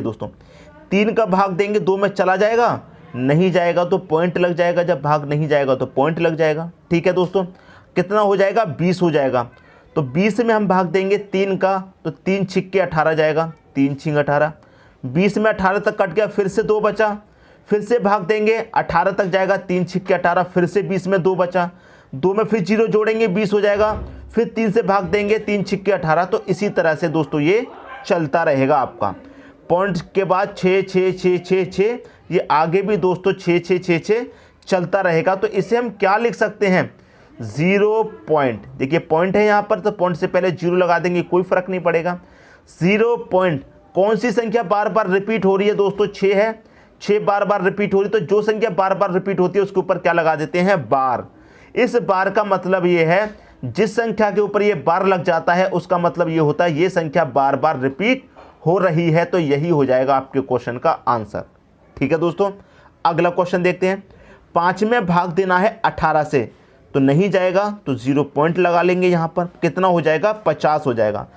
दोस्तों 3 का भाग देंगे 2 में चला जाएगा, नहीं जाएगा तो पॉइंट लग जाएगा, जब भाग नहीं जाएगा तो पॉइंट लग जाएगा। ठीक है दोस्तों, कितना हो जाएगा 20 हो जाएगा। तो 20 में हम भाग देंगे 3 का, तो 3 छिक के 18 जाएगा, 3 छिंग 18। 20 में 18 तक कट गया, फिर से 2 बचा, फिर से भाग देंगे 18 तक जाएगा, 3 छिक के 18, फिर से 20 में 2 बचा, 2 में फिर 0 जोड़ेंगे 20 हो जाएगा, फिर 3 से भाग देंगे, 3 छिक के 18। तो इसी तरह से दोस्तों ये चलता रहेगा आपका। पॉइंट के बाद 6 6 6 6 6, ये आगे भी दोस्तों 6 6 6 6 चलता रहेगा। तो इसे हम क्या लिख सकते हैं 0 पॉइंट। देखिए पॉइंट है यहाँ पर, तो पॉइंट से पहले 0 लगा देंगे, कोई फर्क नहीं पड़ेगा। 0 पॉइंट कौन सी संख्या बार बार रिपीट हो रही है दोस्तों 6 है, 6 बार बार रिपीट हो रही है, तो जो संख्या बार बार रिपीट होती है उसके ऊपर क्या लगा देते हैं बार। इस बार का मतलब ये है जिस संख्या के ऊपर ये बार लग जाता है उसका मतलब ये होता है ये संख्या बार बार रिपीट हो रही है। तो यही हो जाएगा आपके क्वेश्चन का आंसर। ठीक है दोस्तों, अगला क्वेश्चन देखते हैं। 5 में भाग देना है 18 से, तो नहीं जाएगा तो 0 पॉइंट लगा लेंगे यहाँ पर। कितना हो जाएगा 50 हो जाएगा।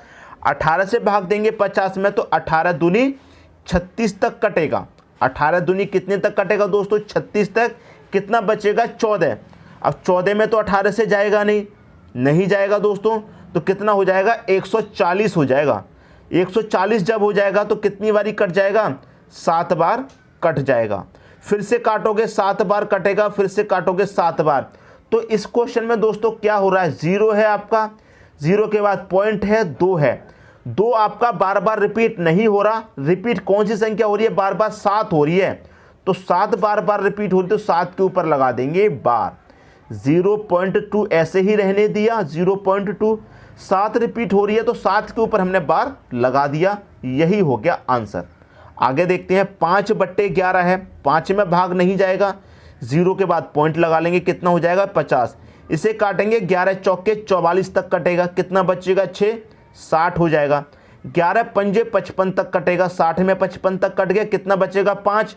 18 से भाग देंगे 50 में, तो 18 दूनी 36 तक कटेगा। 18 दूनी कितने तक कटेगा दोस्तों 36 तक। कितना बचेगा 14। अब 14 में तो 18 से जाएगा नहीं जाएगा दोस्तों, तो कितना हो जाएगा 140 हो जाएगा। 140 जब हो जाएगा तो कितनी बारी कट जाएगा 7 बार कट जाएगा। फिर से काटोगे 7 बार कटेगा, फिर से काटोगे 7 बार। तो इस क्वेश्चन में दोस्तों क्या हो रहा है 0 है आपका, 0 के बाद पॉइंट है 2 है। 2 आपका बार बार रिपीट नहीं हो रहा। रिपीट कौन सी संख्या हो रही है बार बार 7 हो रही है, तो 7 बार बार रिपीट हो रही है, तो 7 के ऊपर लगा देंगे बार। 0.2 ऐसे ही रहने दिया, 0.2। 7 रिपीट हो रही है तो 7 के ऊपर हमने बार लगा दिया। यही हो गया आंसर। आगे देखते हैं 5/11 है, 5 में भाग नहीं जाएगा, 0 के बाद पॉइंट लगा लेंगे, कितना हो जाएगा 50। इसे काटेंगे 11 चौके 44 तक कटेगा, कितना बचेगा 6 60 हो जाएगा। 11 पंजे 55 तक कटेगा, 60 में 55 तक कट गया, कितना बचेगा 5।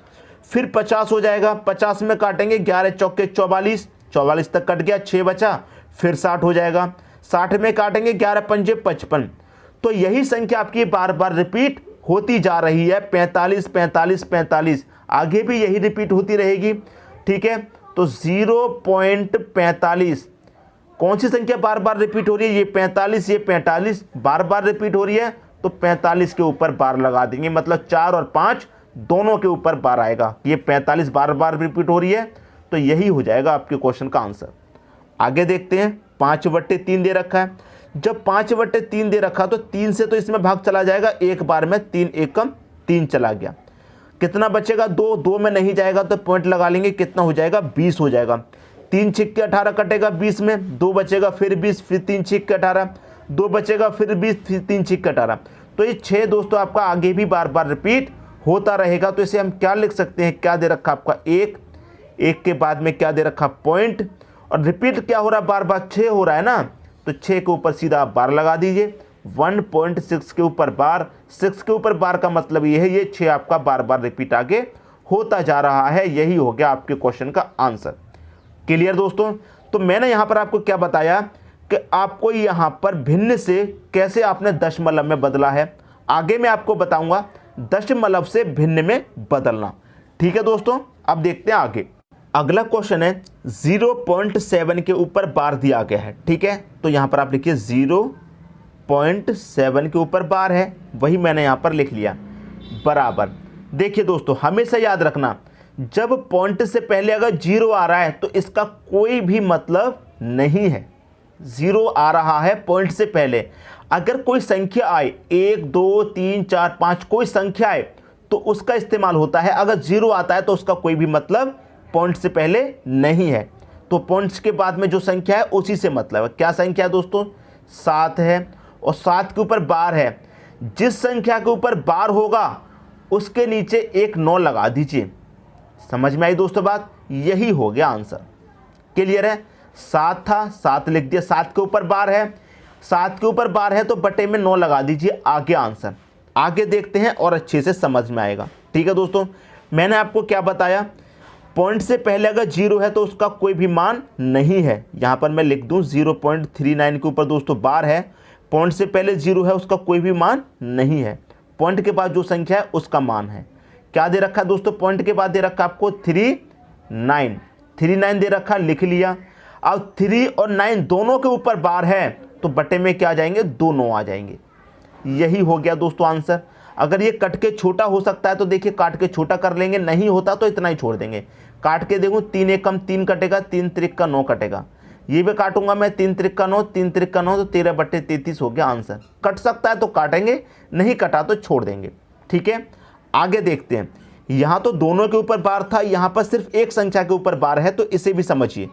फिर 50 हो जाएगा, 50 में काटेंगे 11 चौके 44, 44 तक कट गया, 6 बचा, फिर 60 हो जाएगा। 60 में काटेंगे 11 पंजे 55। तो यही संख्या आपकी बार बार रिपीट होती जा रही है, 45 45 45, आगे भी यही रिपीट होती रहेगी। ठीक है, तो 0.45 कौन सी संख्या बार बार रिपीट हो रही है, ये 45, ये 45 बार बार रिपीट हो रही है, तो 45 के ऊपर बार लगा देंगे, मतलब 4 और 5 दोनों के ऊपर बार आएगा। ये 45 बार बार रिपीट हो रही है, तो यही हो जाएगा आपके क्वेश्चन का आंसर। आगे देखते हैं 5/3 दे रखा है। जब 5/3 दे रखा तो 3 से तो इसमें भाग चला जाएगा, एक बार में 3 एकम 3 चला गया, कितना बचेगा 2। 2 में नहीं जाएगा तो पॉइंट लगा लेंगे, कितना हो जाएगा 20 हो जाएगा। 3 छिक के 18 कटेगा 20 में, 2 बचेगा, फिर 20, फिर 3 छिक के 18, 2 बचेगा, फिर 20, फिर 3 छिक के 18। तो ये 6 दोस्तों आपका आगे भी बार बार रिपीट होता रहेगा। तो इसे हम क्या लिख सकते हैं, क्या दे रखा आपका 1 के बाद में क्या दे रखा पॉइंट, और रिपीट क्या हो रहा है बार बार 6 हो रहा है ना, तो 6 के ऊपर सीधा आप बार लगा दीजिए। 1.6 के ऊपर बार, 6 के ऊपर बार का मतलब ये है ये 6 आपका बार बार रिपीट आगे होता जा रहा है। यही हो गया आपके क्वेश्चन का आंसर। क्लियर दोस्तों, तो मैंने यहाँ पर आपको क्या बताया कि आपको यहाँ पर भिन्न से कैसे आपने दशमलव में बदला है, आगे मैं आपको बताऊंगा दशमलव से भिन्न में बदलना। ठीक है दोस्तों, अब देखते हैं आगे। अगला क्वेश्चन है 0.7 के ऊपर बार दिया गया है। ठीक है, तो यहाँ पर आप लिखिए 0.7 के ऊपर बार है, वही मैंने यहाँ पर लिख लिया बराबर। देखिए दोस्तों, हमेशा याद रखना जब पॉइंट से पहले अगर 0 आ रहा है तो इसका कोई भी मतलब नहीं है। 0 आ रहा है पॉइंट से पहले, अगर कोई संख्या आए 1 2 3 4 5 कोई संख्या आए तो उसका इस्तेमाल होता है। अगर 0 आता है तो उसका कोई भी मतलब पॉइंट से पहले नहीं है। तो पॉइंट्स के बाद में जो संख्या है उसी से मतलब है। क्या संख्या है दोस्तों 7 है, और 7 के ऊपर बार है। जिस संख्या के ऊपर बार होगा उसके नीचे एक 9 लगा दीजिए। समझ में आई दोस्तों बात, यही हो गया आंसर। क्लियर है, 7 था 7 लिख दिया, 7 के ऊपर बार है, 7 के ऊपर बार है तो बटे में 9 लगा दीजिए, आगे आंसर। आगे देखते हैं और अच्छे से समझ में आएगा। ठीक है दोस्तों, मैंने आपको क्या बताया, पॉइंट से पहले अगर 0 है तो उसका कोई भी मान नहीं है। यहाँ पर मैं लिख दूँ 0.39 के ऊपर दोस्तों बार है, पॉइंट से पहले 0 है उसका कोई भी मान नहीं है। पॉइंट के बाद जो संख्या है उसका मान है। क्या दे रखा है दोस्तों, पॉइंट के बाद दे रखा है आपको 39 दे रखा, लिख लिया। अब 3 और 9 दोनों के ऊपर बार है तो बटे में क्या आ जाएंगे, 2 9 आ जाएंगे। यही हो गया दोस्तों आंसर। अगर ये कट के छोटा हो सकता है तो देखिए काट के छोटा कर लेंगे, नहीं होता तो इतना ही छोड़ देंगे। काट के देखो 3 एकम 3 कटेगा, 3 त्रिक का 9 कटेगा। ये भी काटूंगा मैं, 3 त्रिक का 9, 3 त्रिक का 9 तो 13/33 हो गया आंसर। कट सकता है तो काटेंगे, नहीं कटा तो छोड़ देंगे। ठीक है, आगे देखते हैं। यहाँ तो दोनों के ऊपर बार था, यहाँ पर सिर्फ एक संख्या के ऊपर बार है, तो इसे भी समझिए।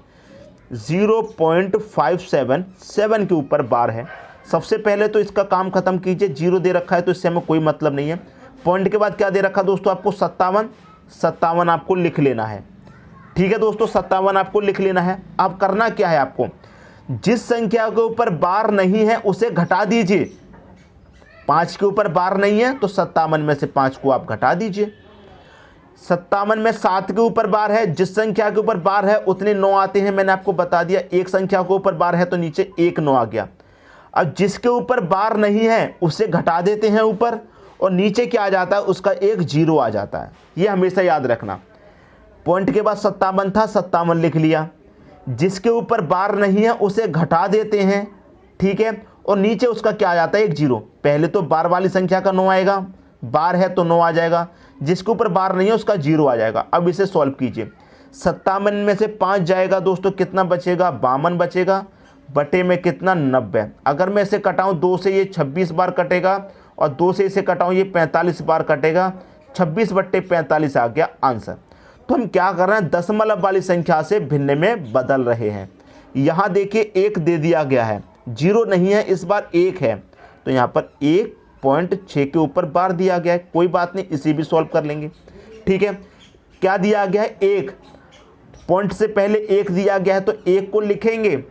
0.577 के ऊपर बार है। सबसे पहले तो इसका काम खत्म कीजिए, 0 दे रखा है तो इससे हमें कोई मतलब नहीं है। पॉइंट के बाद क्या दे रखा दोस्तों आपको, 57 आपको लिख लेना है। ठीक है दोस्तों, 57 आपको लिख लेना है। अब करना क्या है आपको, जिस संख्या के ऊपर बार नहीं है उसे घटा दीजिए। 5 के ऊपर बार नहीं है तो 57 में से 5 को आप घटा दीजिए। 57 में 7 के ऊपर बार है, जिस संख्या के ऊपर बार है उतने 9 आते हैं, मैंने आपको बता दिया। एक संख्या के ऊपर बार है तो नीचे 1 9 आ गया। अब जिसके ऊपर बार नहीं है उसे घटा देते हैं ऊपर, और नीचे क्या आ जाता है, उसका एक 0 आ जाता है। ये हमेशा याद रखना। पॉइंट के बाद 57 था, 57 लिख लिया। जिसके ऊपर बार नहीं है उसे घटा देते हैं, ठीक है, और नीचे उसका क्या आ जाता है, एक 0। पहले तो बार वाली संख्या का 9 आएगा, बार है तो 9 आ जाएगा, जिसके ऊपर बार नहीं है उसका 0 आ जाएगा। अब इसे सॉल्व कीजिए। 57 में से 5 जाएगा दोस्तों, कितना बचेगा, 52 बचेगा, बटे में कितना, 90। अगर मैं इसे कटाऊं 2 से ये 26 बार कटेगा, और 2 से इसे कटाऊं ये 45 बार कटेगा। 26/45 आ गया आंसर। तो हम क्या कर रहे हैं, दशमलव वाली संख्या से भिन्न में बदल रहे हैं। यहाँ देखिए 1 दे दिया गया है, 0 नहीं है, इस बार 1 है, तो यहाँ पर 1.6 के ऊपर बार दिया गया है। कोई बात नहीं, इसी भी सॉल्व कर लेंगे। ठीक है, क्या दिया गया है, 1। पॉइंट से पहले 1 दिया गया है तो 1 को लिखेंगे,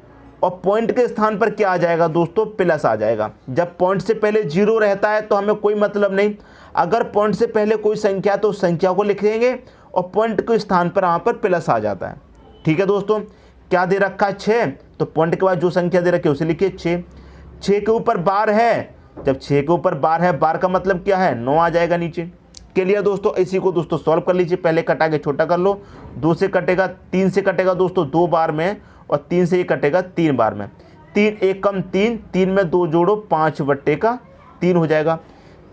और पॉइंट के स्थान पर क्या आ जाएगा दोस्तों, प्लस आ जाएगा। जब पॉइंट से पहले 0 रहता है तो हमें कोई मतलब नहीं। अगर पॉइंट से पहले कोई संख्या तो उस संख्या को लिखेंगे, और पॉइंट के स्थान पर वहाँ पर प्लस आ जाता है। ठीक है दोस्तों, क्या दे रखा है, 6, तो पॉइंट के बाद जो संख्या दे रखी है उसे लिखिए 6। 6 के ऊपर बार है, जब 6 के ऊपर बार है, बार का मतलब क्या है, 9 आ जाएगा नीचे। क्लियर दोस्तों, इसी को दोस्तों सॉल्व कर लीजिए। पहले कटा के छोटा कर लो। 2 से कटेगा, 3 से कटेगा दोस्तों 2 बार में, और 3 से ये कटेगा 3 बार में। 3 एकम 3, 3 में 2 जोड़ो, 5/3 हो जाएगा।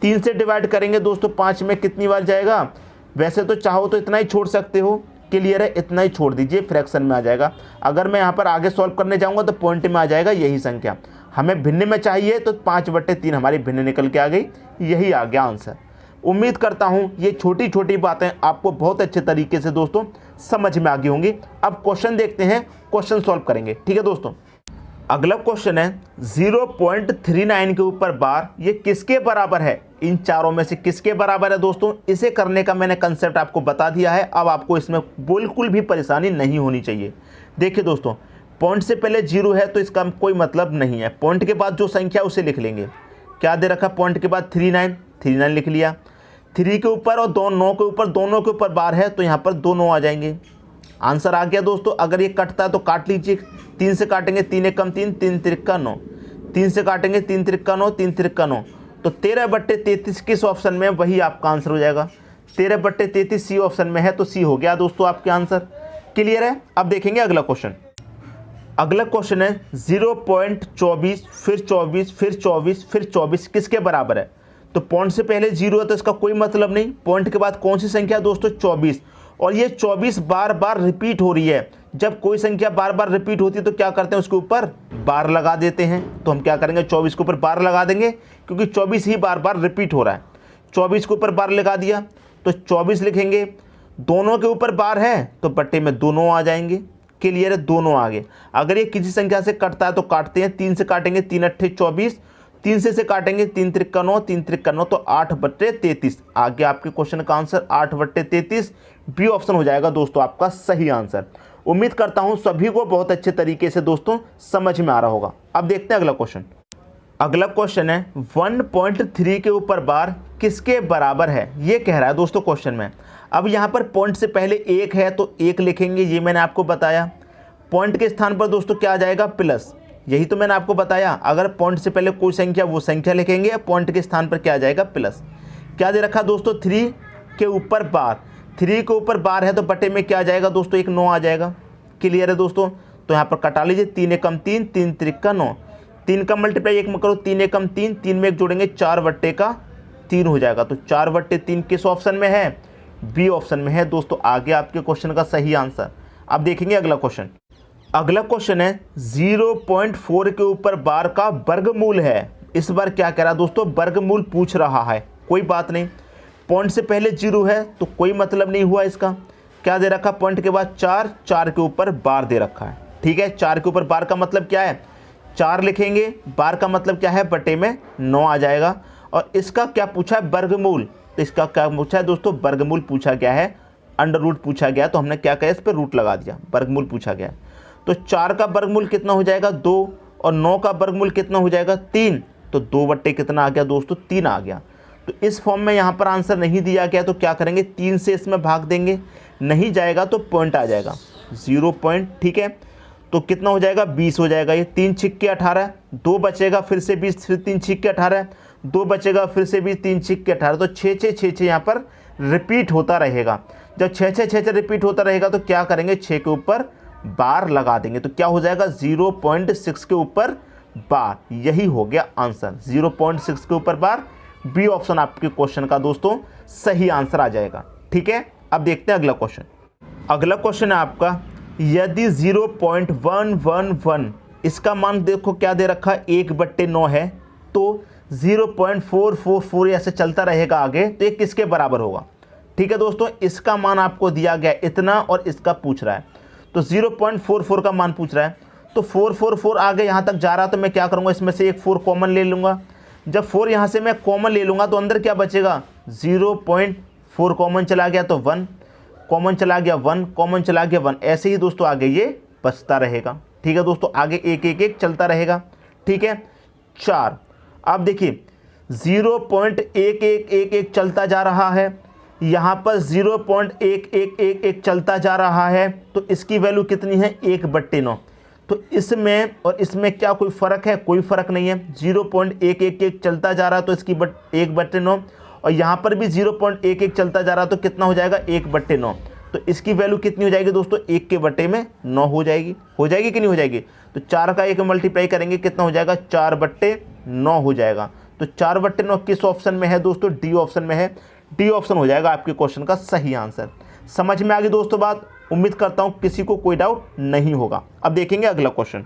3 से डिवाइड करेंगे दोस्तों 5 में कितनी बार जाएगा, वैसे तो चाहो तो इतना ही छोड़ सकते हो। क्लियर है, इतना ही छोड़ दीजिए, फ्रैक्शन में आ जाएगा। अगर मैं यहाँ पर आगे सॉल्व करने जाऊँगा तो पॉइंट में आ जाएगा यही संख्या। हमें भिन्न में चाहिए तो 5/3 हमारी भिन्न निकल के आ गई, यही आ गया आंसर। उम्मीद करता हूँ ये छोटी छोटी बातें आपको बहुत अच्छे तरीके से दोस्तों समझ में आ गई होंगी। अब क्वेश्चन देखते हैं, क्वेश्चन सॉल्व करेंगे। ठीक है दोस्तों, अगला क्वेश्चन है 0.39 के ऊपर बार, ये किसके बराबर है, इन चारों में से किसके बराबर है दोस्तों। इसे करने का मैंने कंसेप्ट आपको बता दिया है। अब आपको इसमें बिल्कुल भी परेशानी नहीं होनी चाहिए। देखिए दोस्तों, पॉइंट से पहले 0 है तो इसका कोई मतलब नहीं है। पॉइंट के बाद जो संख्या उसे लिख लेंगे। क्या दे रखा, पॉइंट के बाद 39 लिख लिया। 3 के ऊपर और 9 के ऊपर, दोनों के ऊपर बार है तो यहाँ पर 2 9 आ जाएंगे। आंसर आ गया दोस्तों। अगर ये कटता है तो काट लीजिए। 3 से काटेंगे, 3 एकम 3, 3 त्रिक का 9। 3 से काटेंगे, 3 त्रिक का 9, 3 त्रिक का 9, तो 13/33 किस ऑप्शन में, वही आपका आंसर हो जाएगा। 13/33 सी ऑप्शन में है, तो सी हो गया दोस्तों आपके आंसर। क्लियर है। अब देखेंगे अगला क्वेश्चन। अगला क्वेश्चन है 0.24, फिर 24, फिर 24, फिर 24 किसके बराबर है। तो पॉइंट से पहले 0 है तो इसका कोई मतलब नहीं। पॉइंट के बाद कौन सी संख्या दोस्तों, 24, और ये 24 बार बार रिपीट हो रही है। जब कोई संख्या बार बार रिपीट होती है तो क्या करते हैं, उसके ऊपर बार लगा देते हैं। तो हम क्या करेंगे, 24 के ऊपर बार लगा देंगे, क्योंकि 24 ही बार बार रिपीट हो रहा है। 24 के ऊपर बार लगा दिया तो 24 लिखेंगे। दोनों के ऊपर बार है तो बट्टे में 2 9 आ जाएंगे। क्लियर है, दोनों आगे। अगर ये किसी संख्या से कटता है तो काटते हैं। 3 से काटेंगे, 3 अट्ठे 24, 3 से काटेंगे, 3 त्रिक का 9, 3 त्रिक का 9, तो 8/33 आगे आपके क्वेश्चन का आंसर 8/33 बी ऑप्शन हो जाएगा दोस्तों आपका सही आंसर। उम्मीद करता हूं सभी को बहुत अच्छे तरीके से दोस्तों समझ में आ रहा होगा। अब देखते हैं अगला क्वेश्चन। अगला क्वेश्चन है 1.3 के ऊपर बार किसके बराबर है, ये कह रहा है दोस्तों क्वेश्चन में। अब यहाँ पर पॉइंट से पहले 1 है तो 1 लिखेंगे, ये मैंने आपको बताया। पॉइंट के स्थान पर दोस्तों क्या आ जाएगा, प्लस, यही तो मैंने आपको बताया। अगर पॉइंट से पहले कोई संख्या, वो संख्या लिखेंगे, पॉइंट के स्थान पर क्या आ जाएगा, प्लस। क्या दे रखा दोस्तों, 3 के ऊपर बार, 3 के ऊपर बार है तो बटे में क्या आ जाएगा दोस्तों, एक 9 आ जाएगा। क्लियर है दोस्तों, तो यहाँ पर कटा लीजिए, 3 एकम 3, 3 त्रिक 9, 3 का मल्टीप्लाई 1 में करो, 3 एकम 3, 3 में 1 जोड़ेंगे 4 बट्टे का 3 हो जाएगा। तो 4 बट्टे 3 किस ऑप्शन में है, बी ऑप्शन में है दोस्तों। आगे आपके क्वेश्चन का सही आंसर। अब देखेंगे अगला क्वेश्चन। अगला क्वेश्चन है 0.4 के ऊपर बार का वर्गमूल है। इस बार क्या कह रहा है दोस्तों, वर्गमूल पूछ रहा है। कोई बात नहीं, पॉइंट से पहले 0 है तो कोई मतलब नहीं हुआ इसका। क्या दे रखा, पॉइंट के बाद 4, 4 के ऊपर बार दे रखा है। ठीक है, 4 के ऊपर बार का मतलब क्या है, 4 लिखेंगे, बार का मतलब क्या है, बटे में 9 आ जाएगा। और इसका क्या पूछा है, वर्गमूल। तो इसका क्या पूछा है दोस्तों, वर्गमूल पूछा गया है, अंडर रूट पूछा गया, तो हमने क्या किया, इस पर रूट लगा दिया, वर्गमूल पूछा गया। तो 4 का वर्गमूल कितना हो जाएगा, 2, और 9 का वर्गमूल कितना हो जाएगा, 3। तो 2 बट्टे कितना आ गया दोस्तों, 3 आ गया। तो इस फॉर्म में यहाँ पर आंसर नहीं दिया गया, तो क्या करेंगे, 3 से इसमें भाग देंगे, नहीं जाएगा तो पॉइंट आ जाएगा 0 पॉइंट। ठीक है, तो कितना हो जाएगा, 20 हो जाएगा। ये 3 छिक के 18, 2 बचेगा, फिर से 20, फिर 3 छिक के 18, 2 बचेगा, फिर से 20, 3 छिक के 18। तो 6 6 6 6 यहाँ पर रिपीट होता रहेगा। जब 6 6 6 6 रिपीट होता रहेगा तो क्या करेंगे, 6 के ऊपर बार लगा देंगे। तो क्या हो जाएगा, 0.6 के ऊपर बार। यही हो गया आंसर, 0.6 के ऊपर बार। बी ऑप्शन आपके क्वेश्चन का दोस्तों सही आंसर आ जाएगा। ठीक है, अब देखते हैं अगला क्वेश्चन। अगला क्वेश्चन है आपका, यदि 0.111 इसका मान देखो क्या दे रखा है, 1/9 है, तो 0.444 ऐसे चलता रहेगा आगे, तो ये किसके बराबर होगा। ठीक है दोस्तों, इसका मान आपको दिया गया इतना और इसका पूछ रहा है, तो 0.44 का मान पूछ रहा है। तो 444 आगे यहाँ तक जा रहा, तो मैं क्या करूँगा, इसमें से एक 4 कॉमन ले लूँगा। जब 4 यहाँ से मैं कॉमन ले लूँगा तो अंदर क्या बचेगा, 0.4 कॉमन चला गया तो 1 कॉमन चला गया, 1 कॉमन चला गया 1। ऐसे ही दोस्तों आगे ये बचता रहेगा। ठीक है दोस्तों, आगे 1 1 1 चलता रहेगा। ठीक है, 4। अब देखिए 0.1111 चलता जा रहा है, यहाँ पर 0.1111 चलता जा रहा है, तो इसकी वैल्यू कितनी है, 1/9। तो इसमें और इसमें क्या कोई फ़र्क है, कोई फ़र्क नहीं है। 0.111 चलता जा रहा है तो इसकी 1/9, और यहाँ पर भी 0.11 चलता जा रहा है तो कितना हो जाएगा, 1/9। तो इसकी वैल्यू कितनी हो जाएगी दोस्तों, 1 के बटे में 9 हो जाएगी। हो जाएगी कि नहीं हो जाएगी, तो 4 का 1 मल्टीप्लाई करेंगे, कितना हो जाएगा, 4/9 हो जाएगा। तो 4/9 किस ऑप्शन में है दोस्तों, डी ऑप्शन में है। डी ऑप्शन हो जाएगा आपके क्वेश्चन का सही आंसर। समझ में आ गई दोस्तों बात, उम्मीद करता हूँ किसी को कोई डाउट नहीं होगा। अब देखेंगे अगला क्वेश्चन।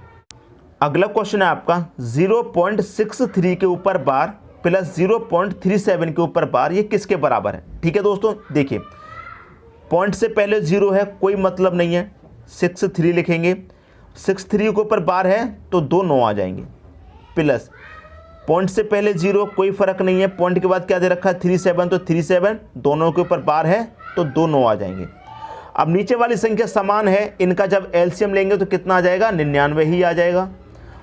अगला क्वेश्चन है आपका 0.63 के ऊपर बार प्लस 0.37 के ऊपर बार, ये किसके बराबर है। ठीक है दोस्तों, देखिए पॉइंट से पहले 0 है, कोई मतलब नहीं है, 63 लिखेंगे। 63 के ऊपर बार है तो 2 9 आ जाएंगे, प्लस पॉइंट से पहले 0, कोई फर्क नहीं है, पॉइंट के बाद क्या दे रखा है, 37, तो 37 दोनों के ऊपर बार है तो 2 9 आ जाएंगे। अब नीचे वाली संख्या समान है, इनका जब एलसीएम लेंगे तो कितना आ जाएगा, 99 ही आ जाएगा।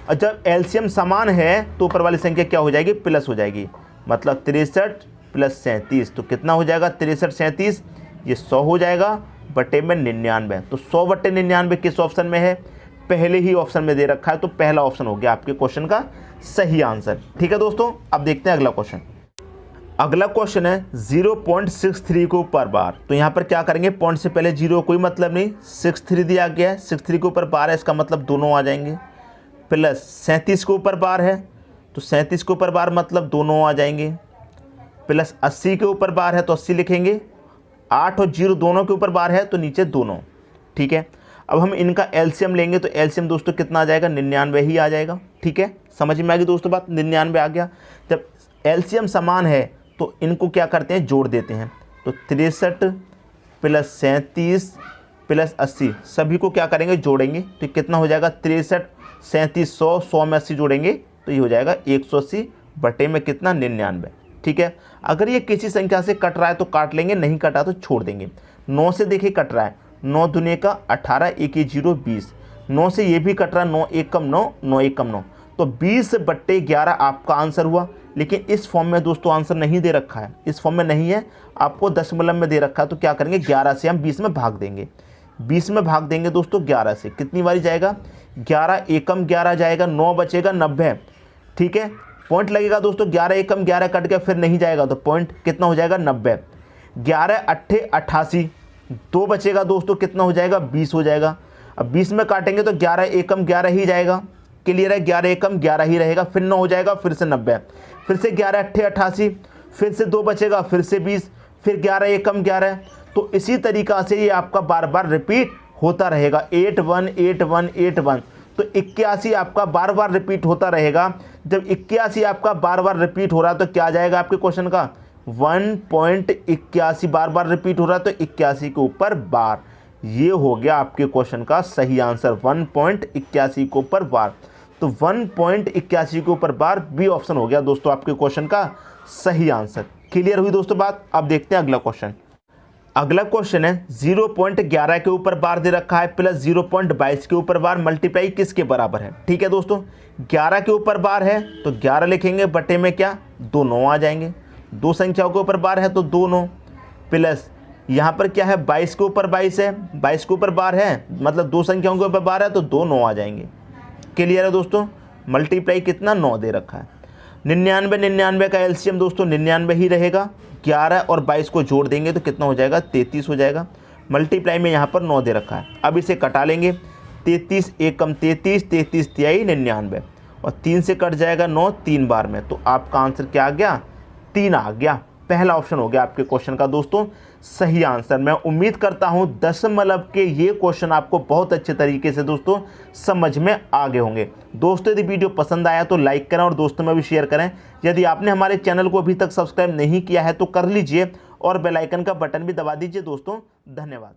और जब एलसीएम समान है तो ऊपर वाली संख्या क्या हो जाएगी, प्लस हो जाएगी। मतलब 63 प्लस 37, तो कितना हो जाएगा, 63 37, ये 100 हो जाएगा बटे में 99। तो 100/99 किस ऑप्शन में है, पहले ही ऑप्शन में दे रखा है, तो पहला ऑप्शन हो गया आपके क्वेश्चन का सही आंसर। ठीक है दोस्तों, अब देखते हैं अगला क्वेश्चन। अगला क्वेश्चन है 0.63 के ऊपर बार। तो यहाँ पर क्या करेंगे, पॉइंट से पहले 0 कोई मतलब नहीं, 63 दिया गया है, 63 के ऊपर बार है, इसका मतलब दोनों आ जाएंगे। प्लस 37 के ऊपर बार है, तो 37 के ऊपर बार मतलब दोनों आ जाएंगे। प्लस 80 के ऊपर बार है तो 80 लिखेंगे। 8 और 0 दोनों के ऊपर बार है तो नीचे दोनों। ठीक है, अब हम इनका एलसीएम लेंगे तो एलसीएम दोस्तों कितना आ जाएगा, 99 ही आ जाएगा। ठीक है, समझ में आ गई दोस्तों बात, 99 आ गया। जब एलसीएम समान है तो इनको क्या करते हैं, जोड़ देते हैं। तो 63 प्लस 37 प्लस 80 सभी को क्या करेंगे, जोड़ेंगे, तो कितना हो जाएगा, 63 37 100, 100 में 80 जोड़ेंगे तो ये हो जाएगा 180 बटे में कितना, 99। ठीक है, अगर ये किसी संख्या से कट रहा है तो काट लेंगे, नहीं कटा तो छोड़ देंगे। 9 से देखिए कट रहा है, 9 दूने का 18, 1 1 0 20। 9 से ये भी कट रहा है, 9 1 कम 9, 9 1 कम 9, तो 20/11 आपका आंसर हुआ। लेकिन इस फॉर्म में दोस्तों आंसर नहीं दे रखा है, इस फॉर्म में नहीं है, आपको दशमलव में दे रखा है। तो क्या करेंगे, 11 से हम 20 में भाग देंगे। 20 में भाग देंगे दोस्तों 11 से, कितनी बारी जाएगा, 11 एकम 11 जाएगा, 9 बचेगा 90। ठीक है, पॉइंट लगेगा दोस्तों, 11 एकम 11 कट गया फिर नहीं जाएगा तो पॉइंट कितना हो जाएगा 90। 11 अट्ठे 88, 2 बचेगा दोस्तों, कितना हो जाएगा 20 हो जाएगा। अब 20 में काटेंगे तो 11 एकम 11 ही जाएगा, क्लियर है, 11 एकम 11 ही रहेगा, फिर 9 हो जाएगा, फिर से 90, फिर से 11 अट्ठे 88, फिर से 2 बचेगा, फिर से 20, फिर 11 एकम 11। तो इसी तरीक़ा से ये आपका बार बार रिपीट होता रहेगा, 81 81 81। तो 81 आपका बार बार रिपीट होता रहेगा। जब 81 आपका बार बार रिपीट हो रहा है तो क्या आ जाएगा आपके क्वेश्चन का 1.81 बार बार रिपीट हो रहा है तो 81 के ऊपर बार। ये हो गया आपके क्वेश्चन का सही आंसर, 1.81 के ऊपर बार। तो 1.81 के ऊपर बार बी ऑप्शन हो गया दोस्तों आपके क्वेश्चन का सही आंसर। क्लियर हुई दोस्तों बात। अब देखते हैं अगला क्वेश्चन। अगला क्वेश्चन है 0.11 के ऊपर बार दे रखा है प्लस 0.22 के ऊपर बार मल्टीप्लाई किसके बराबर है। ठीक है दोस्तों, 11 के ऊपर बार है तो 11 लिखेंगे, बटे में क्या 2 9 आ जाएंगे। 2 संख्याओं के ऊपर बार है तो 2 9 प्लस यहाँ पर क्या है 22 के ऊपर 22 है, 22 के ऊपर बार है मतलब 2 संख्याओं के ऊपर बार है तो 2 9 आ जाएंगे। क्लियर है दोस्तों, मल्टीप्लाई कितना 9 दे रखा है। 99 99 का एलसीएम दोस्तों 99 ही रहेगा, 11 और 22 को जोड़ देंगे तो कितना हो जाएगा 33 हो जाएगा। मल्टीप्लाई में यहाँ पर 9 दे रखा है, अब इसे कटा लेंगे, 33 एकम 33, 33 तिहाई 99 और 3 से कट जाएगा 9 3 बार में। तो आपका आंसर क्या आ गया 3 आ गया। पहला ऑप्शन हो गया आपके क्वेश्चन का दोस्तों सही आंसर। मैं उम्मीद करता हूं दशमलव के ये क्वेश्चन आपको बहुत अच्छे तरीके से दोस्तों समझ में आ गए होंगे। दोस्तों यदि वीडियो पसंद आया तो लाइक करें और दोस्तों में भी शेयर करें। यदि आपने हमारे चैनल को अभी तक सब्सक्राइब नहीं किया है तो कर लीजिए और बेल आइकन का बटन भी दबा दीजिए दोस्तों। धन्यवाद।